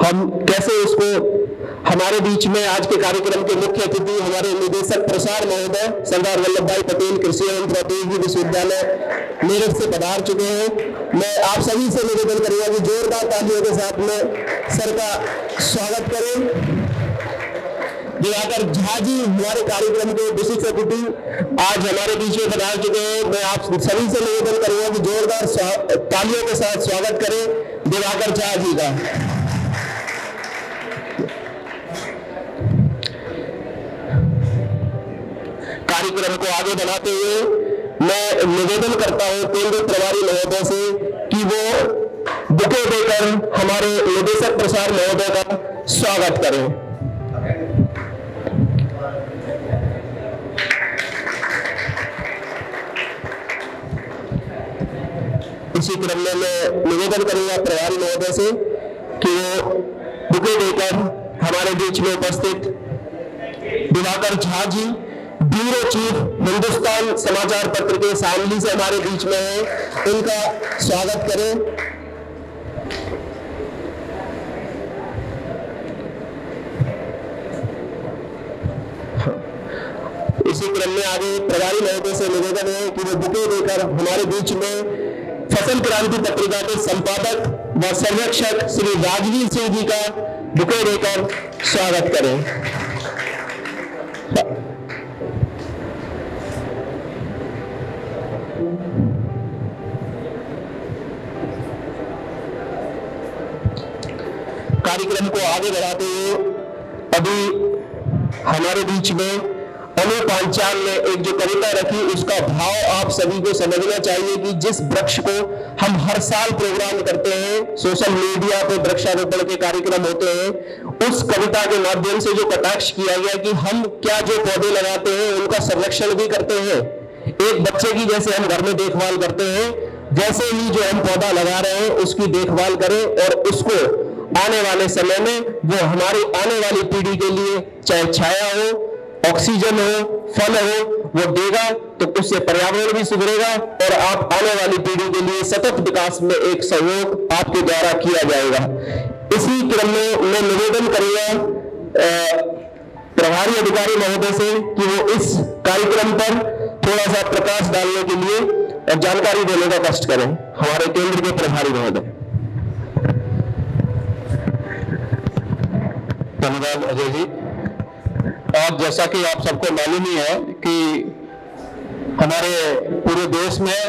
हम कैसे उसको हमारे बीच में आज के कार्यक्रम के मुख्य अतिथि हमारे निदेशक प्रसार महोदय सरदार वल्लभ भाई पटेल कृषि एवं प्रौद्योगिकी विश्वविद्यालय मेरठ से पधार चुके हैं। मैं आप सभी से निवेदन करूंगा कि जोरदार तालियों के साथ में सर का स्वागत करें। दिवाकर झा जी हमारे कार्यक्रम के विशिष्ट अतिथि आज हमारे बीच में पधार चुके हैं। मैं आप सभी से निवेदन करूंगा कि जोरदार तालियों के साथ स्वागत करें दिवाकर झा जी का। कार्यक्रम को आगे बढ़ाते हुए मैं निवेदन करता हूं केंद्रीय प्रभारी महोदय से कि वो बुके देकर हमारे निदेशक प्रसार महोदय का स्वागत करें। इसी क्रम में मैं निवेदन करूंगा प्रभारी महोदय से कि वो बुके देकर हमारे बीच में उपस्थित दिवाकर झा जी ब्यूरो चीफ हिंदुस्तान समाचार पत्र के शामली से हमारे बीच में है, उनका स्वागत करें। इसी क्रम में आगे प्रभारी महोदय से निवेदन है कि वो बुके देकर हमारे बीच में फसल क्रांति पत्रिका के संपादक व संरक्षक श्री राजवीर सिंह जी का बुके देकर स्वागत करें। कार्यक्रम को आगे बढ़ाते हुए अभी हमारे बीच में अनु पांचाल ने एक जो कविता रखी उसका भाव आप सभी को समझना चाहिए कि जिस वृक्ष को हम हर साल प्रोग्राम करते हैं, सोशल मीडिया पे वृक्षारोपण के कार्यक्रम होते हैं, उस कविता के माध्यम से जो कटाक्ष किया गया कि हम क्या जो पौधे लगाते हैं उनका संरक्षण भी करते हैं। एक बच्चे की जैसे हम घर में देखभाल करते हैं, वैसे ही जो हम पौधा लगा रहे हैं उसकी देखभाल करें और उसको आने वाले समय में वो हमारी आने वाली पीढ़ी के लिए चाहे छाया हो, ऑक्सीजन हो, फल हो, वो देगा, तो उससे पर्यावरण भी सुधरेगा और आप आने वाली पीढ़ी के लिए सतत विकास में एक सहयोग आपके द्वारा किया जाएगा। इसी क्रम में मैं निवेदन करूंगा प्रभारी अधिकारी महोदय से कि वो इस कार्यक्रम पर थोड़ा सा प्रकाश डालने के लिए और जानकारी देने का कष्ट करें। हमारे केंद्र के प्रभारी महोदय। धन्यवाद अजय जी। आज जैसा कि आप सबको मालूम ही है कि हमारे पूरे देश में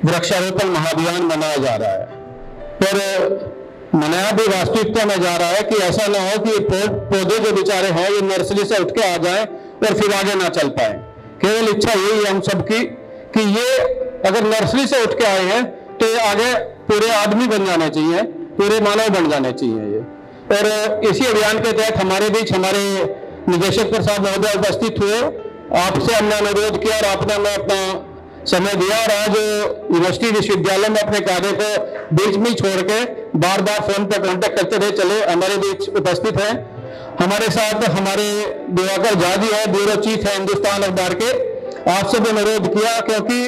वृक्षारोपण महाअभियान मनाया जा रहा है, पर मनाया भी वास्तविकता में जा रहा है कि ऐसा ना हो कि पौधे जो बेचारे हैं ये नर्सरी से उठ के आ जाएं और फिर आगे ना चल पाए। केवल इच्छा यही है हम सबकी कि ये अगर नर्सरी से उठ के आए हैं तो ये आगे पूरे आदमी बन जाने चाहिए, पूरे मानव बन जाने चाहिए ये। और इसी अभियान के तहत हमारे बीच हमारे निदेशक प्रसाद महोदय उपस्थित हुए। आपसे हमने अनुरोध किया और आपने हमें अपना समय दिया और आज यूनिवर्सिटी विश्वविद्यालय में अपने कार्य को बीच में छोड़ के बार बार फोन पर कांटेक्ट करते रहे चले हमारे बीच उपस्थित हैं। हमारे साथ हमारे दिवाकर झा जी है, ब्यूरो चीफ है हिंदुस्तान अखबार के। आपसे भी अनुरोध किया, क्योंकि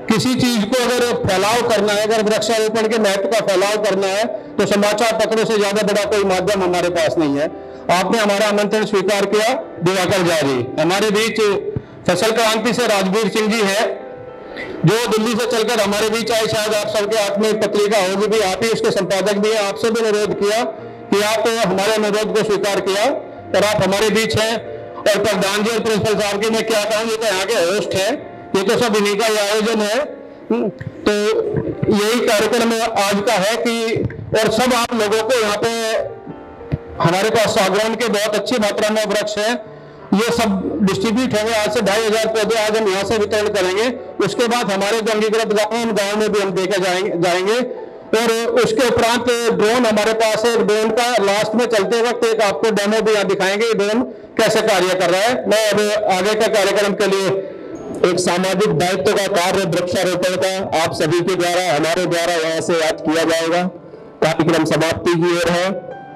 किसी चीज को अगर फैलाव करना है, अगर वृक्षारोपण के महत्व का फैलाव करना है, तो समाचार पत्रों से ज्यादा बड़ा कोई माध्यम हमारे पास नहीं है। आपने हमारा आमंत्रण स्वीकार किया। दिवाकर झा जी हमारे बीच फसल क्रांति से राजवीर सिंह जी है, जो दिल्ली से चलकर हमारे बीच आए। शायद आप सबके हाथ में एक पत्रिका होगी भी, आप ही उसके संपादक भी हैं। आपसे भी अनुरोध किया कि आप हमारे अनुरोध को स्वीकार किया और आप हमारे बीच हैं। और प्रधान जी और प्रिंसिपल साहब के मैं क्या कहूँ, ये तो यहाँ के होस्ट हैं, ये तो सब इन्हीं का ही आयोजन है। तो यही कार्यक्रम आज का है कि, और सब आप लोगों को यहाँ पे हमारे पास सागवान के बहुत अच्छी मात्रा में वृक्ष है, ये सब डिस्ट्रीब्यूट होंगे। आज से 2500 पौधे आज हम यहाँ से वितरण करेंगे। उसके बाद हमारे जो अंगीकृत गाँव में भी हम देखे जाएंगे। और उसके उपरांत ड्रोन हमारे पास है। ड्रोन का लास्ट में चलते वक्त एक आपको डेमो भी यहाँ दिखाएंगे, ड्रोन कैसे कार्य कर रहा है। मैं अब आगे के कार्यक्रम के लिए एक सामाजिक दायित्व का कार्य वृक्षारोपण का आप सभी के द्वारा, हमारे द्वारा यहाँ से आज किया जाएगा। कार्यक्रम समाप्ति की ओर है,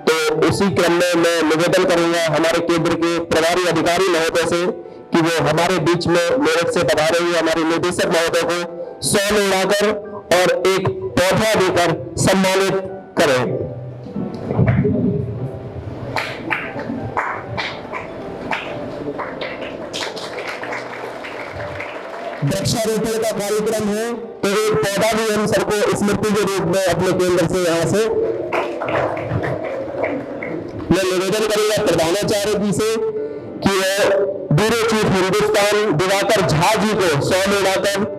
तो उसी क्रम में मैं निवेदन करूंगा हमारे केंद्र के प्रभारी अधिकारी महोदय से कि वो हमारे बीच में मेरठ से पधारे हुए हमारे निदेशक महोदय को 100 में उड़ाकर और एक पौधा देकर सम्मानित करें। वृक्षारोपण का कार्यक्रम है, तो एक पौधा भी हम सबको स्मृति के रूप में अपने केंद्र से यहाँ से मैं निवेदन करूंगा प्रधानाचार्य जी से कि ब्यूरो चीफ हिंदुस्तान दिवाकर झा जी को 100 में उड़ाकर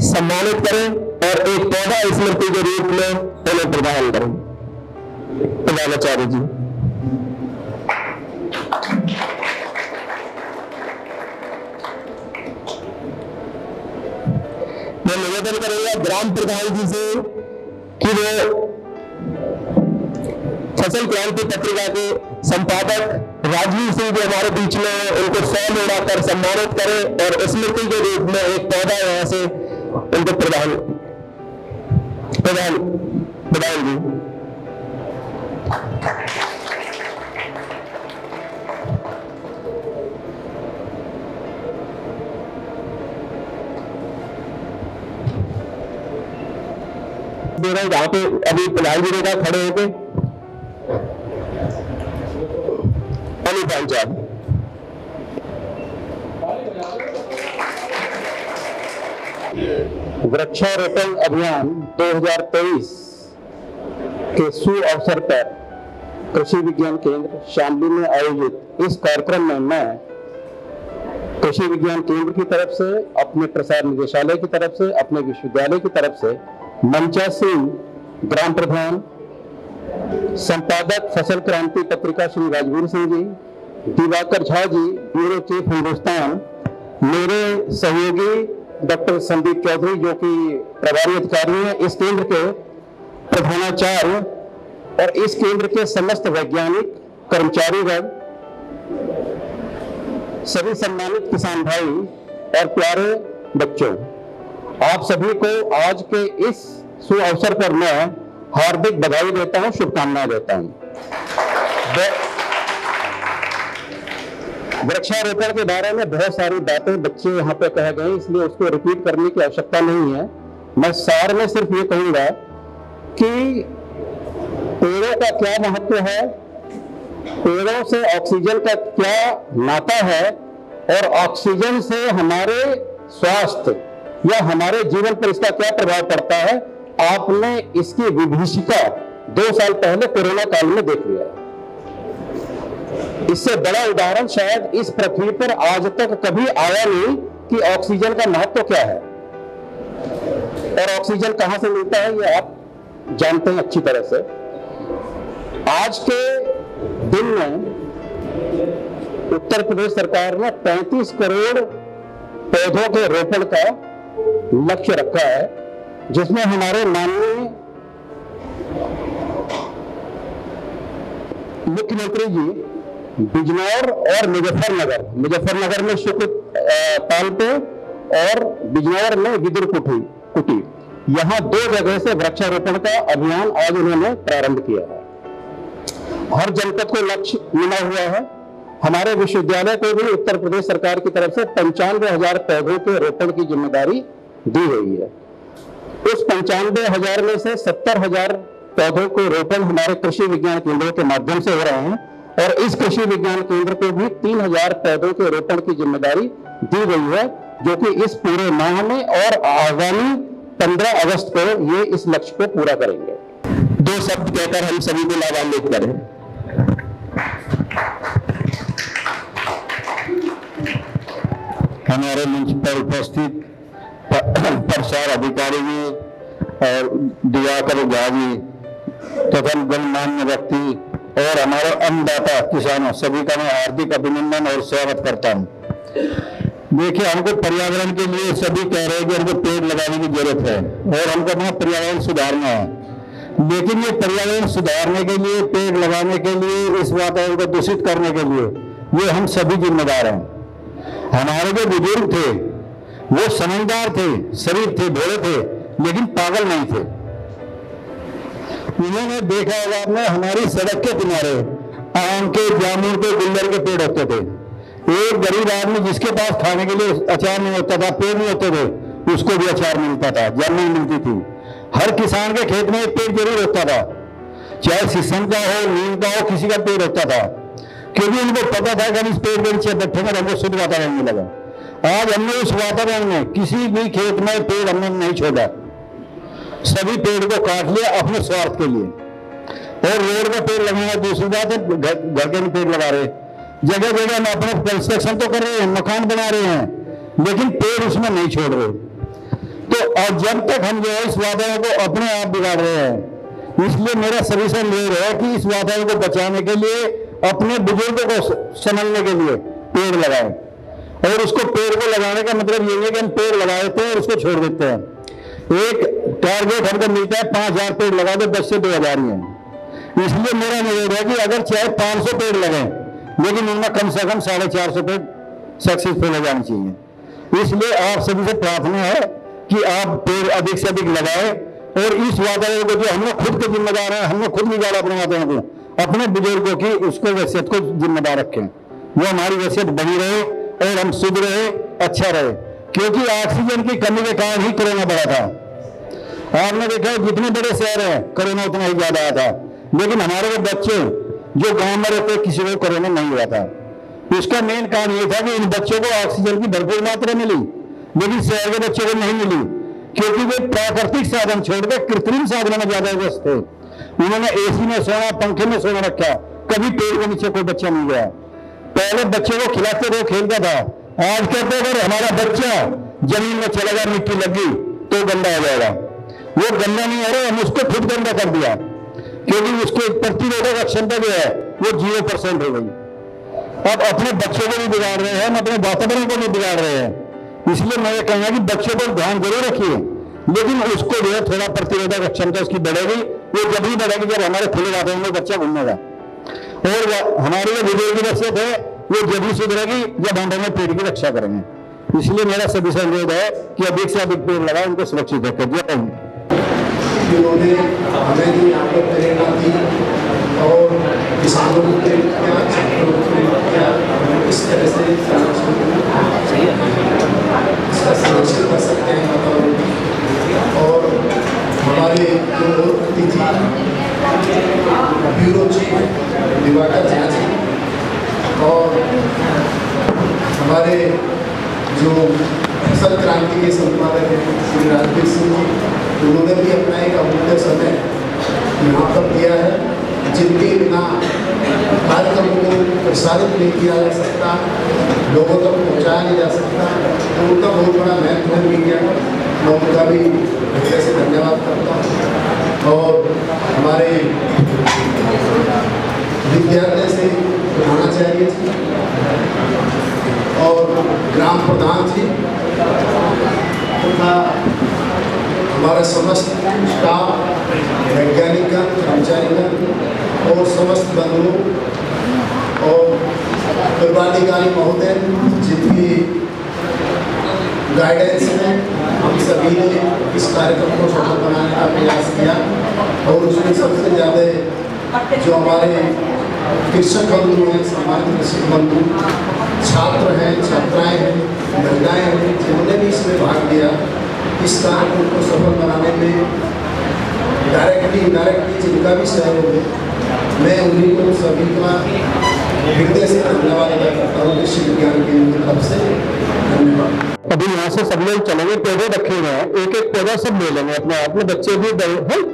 सम्मानित करें और एक पौधा स्मृति के रूप में उन्हें प्रदान करें। प्रधानाचार्य जी। मैं निवेदन करूंगा ग्राम प्रधान जी से कि वो फसल क्रांति पत्रिका के संपादक राजवीर सिंह जी हमारे बीच में, उनको 100 में उड़ाकर सम्मानित करें और स्मृति के रूप में एक पौधा यहाँ से उनको प्रदान जी। दे रहे हैं जहाँ पे अभी प्रधान जी ने कहा खड़े होके पंचायत वृक्षारोपण अभियान 2023 के शुभ अवसर पर कृषि विज्ञान केंद्र शामली में आयोजित इस कार्यक्रम में मैं कृषि विज्ञान केंद्र की तरफ से, अपने प्रसार निदेशालय की तरफ से, अपने विश्वविद्यालय की तरफ से मंचासीन ग्राम प्रधान संपादक फसल क्रांति पत्रिका श्री राजवीर सिंह जी, दिवाकर झा जी ब्यूरो चीफ हिंदुस्तान, मेरे सहयोगी डॉक्टर संदीप चौधरी जो कि प्रभारी अधिकारी हैं इस केंद्र के, प्रधानाचार्य और इस केंद्र के समस्त वैज्ञानिक कर्मचारी वर्ग, सभी सम्मानित किसान भाई और प्यारे बच्चों, आप सभी को आज के इस शुभ अवसर पर मैं हार्दिक बधाई देता हूं, शुभकामनाएं देता हूं। वृक्षारोपण के बारे में बहुत सारी बातें बच्चे यहाँ पे कह गए, इसलिए उसको रिपीट करने की आवश्यकता नहीं है। मैं सार में सिर्फ ये कहूंगा कि पेड़ों का क्या महत्व है, पेड़ों से ऑक्सीजन का क्या नाता है और ऑक्सीजन से हमारे स्वास्थ्य या हमारे जीवन पर इसका क्या प्रभाव पड़ता है, आपने इसकी विभीषिका 2 साल पहले कोरोना काल में देख लिया। इससे बड़ा उदाहरण शायद इस पृथ्वी पर आज तक कभी आया नहीं कि ऑक्सीजन का महत्व क्या है और ऑक्सीजन कहां से मिलता है ये आप जानते हैं अच्छी तरह से। आज के दिन में उत्तर प्रदेश सरकार ने 35 करोड़ पौधों के रोपण का लक्ष्य रखा है, जिसमें हमारे माननीय मुख्यमंत्री जी बिजनौर और मुजफ्फरनगर में शुक्र ताल पे और बिजनौर में विदुर कुटी, यहाँ 2 जगह से वृक्षारोपण का अभियान आज उन्होंने प्रारंभ किया है। हर जनपद को लक्ष्य मिला हुआ है। हमारे विश्वविद्यालय को भी उत्तर प्रदेश सरकार की तरफ से 95,000 पौधों के रोपण की जिम्मेदारी दी गई है। उस 95,000 में से 70,000 पौधों को रोपण हमारे कृषि विज्ञान केंद्रों के माध्यम से हो रहे हैं और इस कृषि विज्ञान केंद्र को भी 3,000 पौधों के रोपण की जिम्मेदारी दी गई है, जो कि इस पूरे माह में और आगामी 15 अगस्त को ये इस लक्ष्य को पूरा करेंगे। 2 शब्द कहकर हम सभी को लाभान्वित करें। हमारे मंच पर उपस्थित प्रसार अधिकारी जी और दिवाकर झा जी तथा गणमान्य व्यक्ति और हमारे अन्नदाता किसानों सभी का मैं हार्दिक अभिनंदन और स्वागत करता हूँ। देखिए, हमको पर्यावरण के लिए सभी कह रहे हैं कि हमको पेड़ लगाने की जरूरत है और हमको अपना पर्यावरण सुधारना है, लेकिन ये पर्यावरण सुधारने के लिए, पेड़ लगाने के लिए, इस वातावरण को दूषित करने के लिए ये हम सभी जिम्मेदार हैं। हमारे जो बुजुर्ग थे वो समझदार थे, शरीफ थे, भोले थे, लेकिन पागल नहीं थे। उन्होंने देखा होगा आपने, हमारी सड़क के किनारे आम के, जामुन के, गुल्लर के पेड़ होते थे। एक गरीब आदमी जिसके पास खाने के लिए अचार नहीं होता था, पेड़ नहीं होते थे, उसको भी अचार मिलता था, जामुन मिलती थी। हर किसान के खेत में एक पेड़ जरूर होता था, चाहे शीशम का हो, नीम का हो, किसी का पेड़ होता था, क्योंकि उनको पता था कि इस पेड़ के नीचे बैठेंगे तो हमको शुद्ध वातावरण मिलेगा। आज हमने उस वातावरण में किसी भी खेत में पेड़ हमने नहीं छोड़ा, सभी पेड़ को काट लिया अपने स्वार्थ के लिए। और रोड का पेड़ लगाना दूसरी बात है, घर के पेड़ लगा रहे, जगह जगह हम अपने कंस्ट्रक्शन तो कर रहे हैं, मकान बना रहे हैं, लेकिन पेड़ उसमें नहीं छोड़ रहे। तो और जब तक हम जो है इस वातावरण को अपने आप बिगाड़ रहे हैं, इसलिए मेरा सभी से अनुरोध है कि इस वातावरण को बचाने के लिए, अपने बुजुर्गों को समझने के लिए पेड़ लगाएं। और उसको पेड़ को लगाने का मतलब ये है कि हम पेड़ लगा देते हैं और उसको छोड़ देते हैं। एक टारगेट हमको मिलता है 5,000 पेड़ लगा दो, 10 से 2,000 ही है। इसलिए मेरा अनुरोध है कि अगर चाहे 500 पेड़ लगें, लेकिन उनमें कम से कम 450 पेड़ सक्सेसफुल हो जाने चाहिए। इसलिए आप सभी से प्रार्थना है कि आप पेड़ अधिक से अधिक लगाएं और इस वातावरण को, जो हम लोग खुद के जिम्मेदार हैं, हमने खुद निकाला अपने वातावरण को, अपने बुजुर्गों की उसको वैसियत को जिम्मेदार रखें, वो हमारी वैसियत बनी रहे और हम शुद्ध रहे, अच्छा रहे। क्योंकि ऑक्सीजन की कमी के कारण ही कोरोना बढ़ा था। आपने देखा जितने बड़े शहर हैं कोरोना उतना ही ज्यादा आया था, लेकिन हमारे वो बच्चे जो गांव में रहते किसी को कोरोना नहीं हुआ था। उसका मेन कारण ये था कि इन बच्चों को ऑक्सीजन की भरपूर मात्रा मिली, लेकिन शहर के बच्चों को नहीं मिली, क्योंकि वे प्राकृतिक साधन छोड़कर कृत्रिम साधनों में ज्यादा व्यस्त थे। उन्होंने एसी में सोना, पंखे में सोना रखा, कभी पेड़ के नीचे कोई बच्चा नहीं गया। पहले बच्चे को खिलाते रहो, खेलता था। आज कहते अगर हमारा बच्चा जमीन में चलेगा, मिट्टी लगी तो गंदा हो जाएगा। वो गंदा नहीं हो रहा, हम उसको खुद गंदा कर दिया, क्योंकि उसको प्रतिरोधक क्षमता जो है वो 0% हो गई। अब अपने बच्चों को भी बिगाड़ रहे हैं, हम अपने वातावरण को भी बिगाड़ रहे हैं। इसलिए मैं ये कहूंगा कि बच्चों को ध्यान जरूर रखिए, लेकिन उसको जो है थोड़ा प्रतिरोधक क्षमता उसकी बढ़ेगी। वो जब भी बढ़ेगी जब हमारे खुले वातावरण में बच्चा घूमेगा। और हमारी जो बुजुर्ग की वसीयत है वो जब भी सुधरेगी जब हम अपने पेड़ की रक्षा करेंगे। इसलिए मेरा सभी से अनुरोध है कि अधिक से अधिक पेड़ लगाएं, उनको सुरक्षित रखें। जय हिंद। उन्होंने हमें जो यहाँ पर प्रेरणा दी और किसानों को प्रेरित किया, छात्रों को प्रेरित किया, इस तरह से इसका संरक्षण कर सकते हैं वातावरण। और हमारे जो अतिथि ब्यूरो चीफ दिवाकर झा जी और हमारे जो फसल क्रांति के संपादक हैं श्री राजवीर सिंह जी, उन्होंने भी अपना एक अमूल्य समय यहाँ पर दिया है, जिनके बिना कार्यक्रमों को प्रसारित नहीं किया जा सकता, लोगों तक पहुँचाया नहीं जा सकता। तो उनका बहुत बड़ा महत्व है मीडिया का, मैं उनका भी हृदय से धन्यवाद करता हूँ। और हमारे विद्यालय से प्रधानाचार्य जी और ग्राम प्रधान जी तथा हमारा समस्त स्टाफ, वैज्ञानिकगण, कर्मचारीगण और समस्त बंधुओं और परिवाराधिकारी महोदय, जिनकी गाइडेंस में हम सभी ने इस कार्यक्रम को सफल बनाने का प्रयास किया। और उसमें सबसे ज़्यादा जो हमारे कृषक बंधु हैं, सामान्य कृषक बंधु, छात्र हैं, छात्राएं हैं, महिलाएं हैं, जिन्होंने भी इसमें भाग लिया। इस कार्यक्रम को सफल बनाने में डायरेक्टली इनडायरेक्टली जिनका भी सहयोग है, मैं उन्हीं को सभी का हृदय से धन्यवाद अदा करता हूँ। कृषि विज्ञान केंद्र की तरफ से धन्यवाद। अभी यहाँ से सब लोग चलेंगे, पौधे रखे हुए हैं, एक एक पौधा सब ले लेंगे अपने आप में, बच्चे भी है